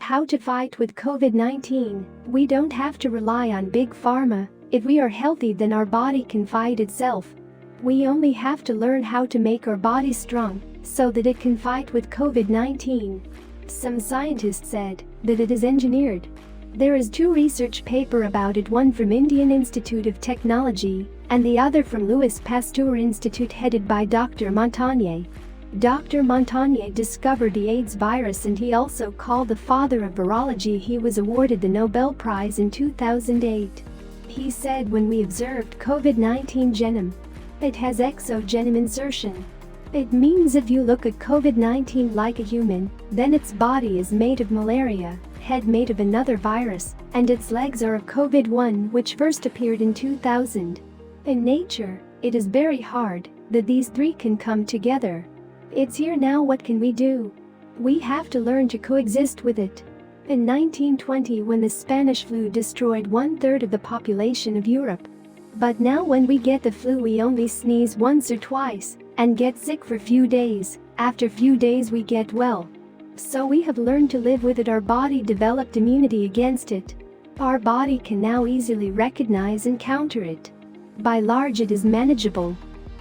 How to fight with COVID-19. We don't have to rely on big pharma. If we are healthy, then our body can fight itself. We only have to learn how to make our body strong so that it can fight with COVID-19. Some scientists said that it is engineered. There is two research papers about it, one from Indian Institute of Technology and the other from Louis Pasteur Institute headed by Dr. Montagnier. Dr. Montagnier discovered the AIDS virus and he also called the father of virology. He was awarded the Nobel Prize in 2008. He said, when we observed COVID-19 genome, it has exogenome insertion. It means if you look at COVID-19 like a human, then its body is made of malaria, head made of another virus, and its legs are of COVID-1, which first appeared in 2000. In nature, it is very hard that these three can come together. It's here now. What can we do? We have to learn to coexist with it. In 1920, when the Spanish flu destroyed 1/3 of the population of Europe. But now when we get the flu, we only sneeze once or twice and get sick for few days. After few days we get well. So we have learned to live with it. Our body developed immunity against it. Our body can now easily recognize and counter it. By large, it is manageable.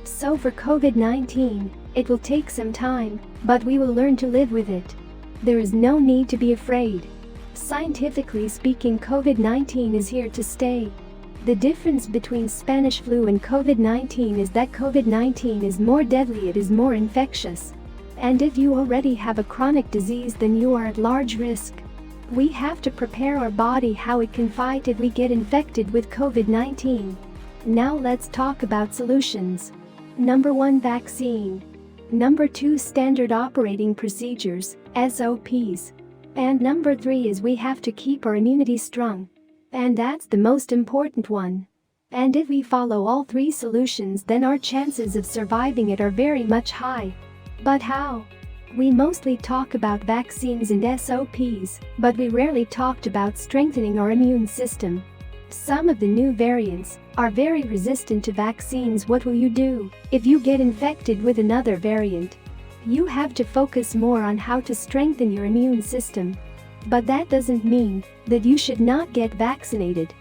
So for COVID-19, it will take some time, but we will learn to live with it. There is no need to be afraid. Scientifically speaking, COVID-19 is here to stay. The difference between Spanish flu and COVID-19 is that COVID-19 is more deadly, it is more infectious. And if you already have a chronic disease, then you are at large risk. We have to prepare our body how it can fight if we get infected with COVID-19. Now let's talk about solutions. Number 1, vaccine. Number 2, standard operating procedures, SOPs. And number 3 is we have to keep our immunity strong. And that's the most important one. And if we follow all three solutions, then our chances of surviving it are very much high. But how? We mostly talk about vaccines and SOPs, but we rarely talked about strengthening our immune system. Some of the new variants are very resistant to vaccines. What will you do if you get infected with another variant? You have to focus more on how to strengthen your immune system. But that doesn't mean that you should not get vaccinated.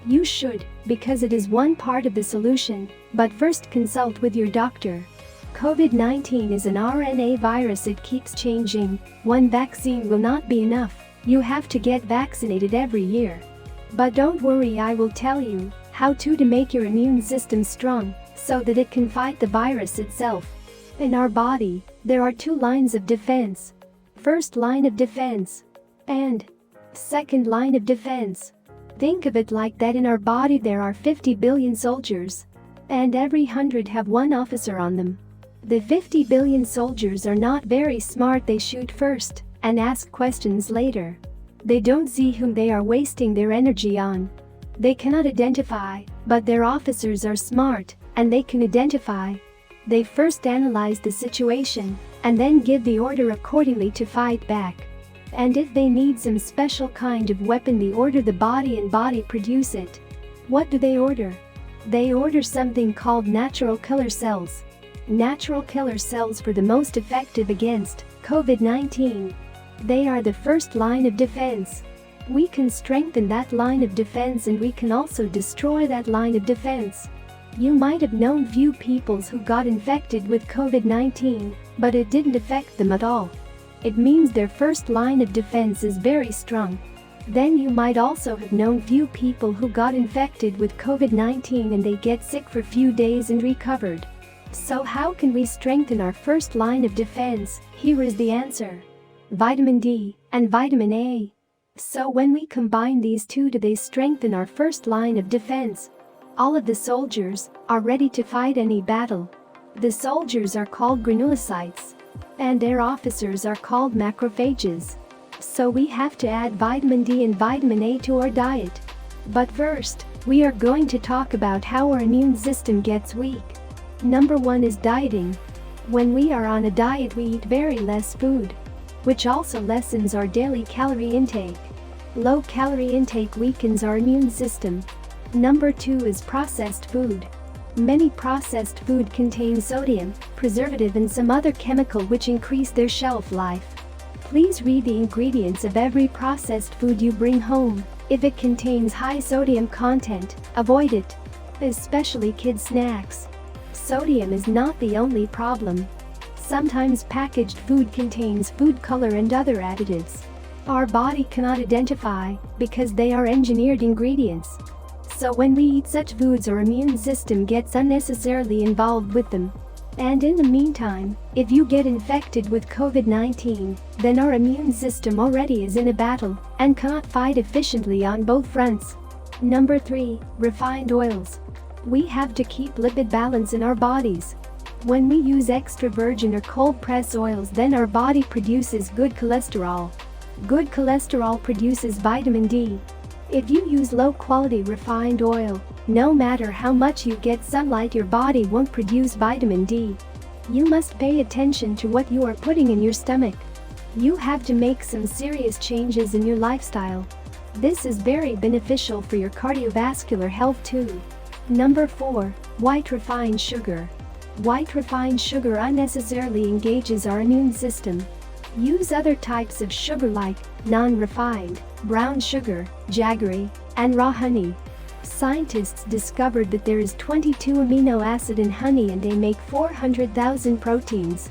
You should, because it is one part of the solution, but first consult with your doctor. COVID-19 is an RNA virus. It keeps changing. One vaccine will not be enough. You have to get vaccinated every year. But don't worry, I will tell you how to make your immune system strong so that it can fight the virus itself. In our body, there are two lines of defense. First line of defense and second line of defense. Think of it like that. In our body there are 50 billion soldiers, and every 100 have one officer on them. The 50 billion soldiers are not very smart. They shoot first and ask questions later. They don't see whom they are wasting their energy on. They cannot identify, but their officers are smart, and they can identify. They first analyze the situation, and then give the order accordingly to fight back. And if they need some special kind of weapon, they order the body and body produce it. What do they order? They order something called natural killer cells. Natural killer cells for the most effective against COVID-19. They are the first line of defense. We can strengthen that line of defense and we can also destroy that line of defense. You might have known few people who got infected with COVID-19, but it didn't affect them at all. It means their first line of defense is very strong. Then you might also have known few people who got infected with COVID-19 and they get sick for few days and recovered. So how can we strengthen our first line of defense? Here is the answer. Vitamin D and vitamin A. So when we combine these two, they strengthen our first line of defense. All of the soldiers are ready to fight any battle. The soldiers are called granulocytes, and their officers are called macrophages. So we have to add vitamin D and vitamin A to our diet. But first, we are going to talk about how our immune system gets weak. Number 1 is dieting. When we are on a diet, we eat very less food, which also lessens our daily calorie intake. Low calorie intake weakens our immune system. Number 2 is processed food. Many processed food contain sodium, preservative and some other chemical which increase their shelf life. Please read the ingredients of every processed food you bring home. If it contains high sodium content, avoid it. Especially kids' snacks. Sodium is not the only problem. Sometimes packaged food contains food color and other additives. Our body cannot identify because they are engineered ingredients. So when we eat such foods, our immune system gets unnecessarily involved with them. And in the meantime, if you get infected with COVID-19, then our immune system already is in a battle and cannot fight efficiently on both fronts. Number 3. Refined oils. We have to keep lipid balance in our bodies. When we use extra virgin or cold press oils, then our body produces good cholesterol. Good cholesterol produces vitamin D. If you use low-quality refined oil, no matter how much you get sunlight, your body won't produce vitamin D. You must pay attention to what you are putting in your stomach. You have to make some serious changes in your lifestyle. This is very beneficial for your cardiovascular health too. Number 4. White refined sugar. White refined sugar unnecessarily engages our immune system. Use other types of sugar like non-refined, brown sugar, jaggery, and raw honey. Scientists discovered that there is 22 amino acid in honey and they make 400,000 proteins.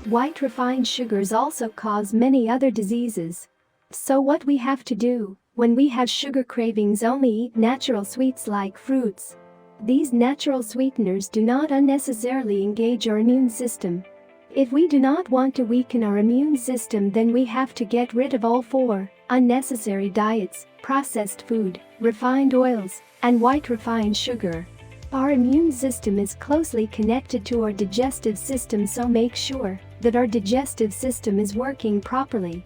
White refined sugars also cause many other diseases. So what we have to do when we have sugar cravings, only eat natural sweets like fruits. These natural sweeteners do not unnecessarily engage our immune system. If we do not want to weaken our immune system, then we have to get rid of all 4 unnecessary diets, processed food, refined oils, and white refined sugar. Our immune system is closely connected to our digestive system, so make sure that our digestive system is working properly.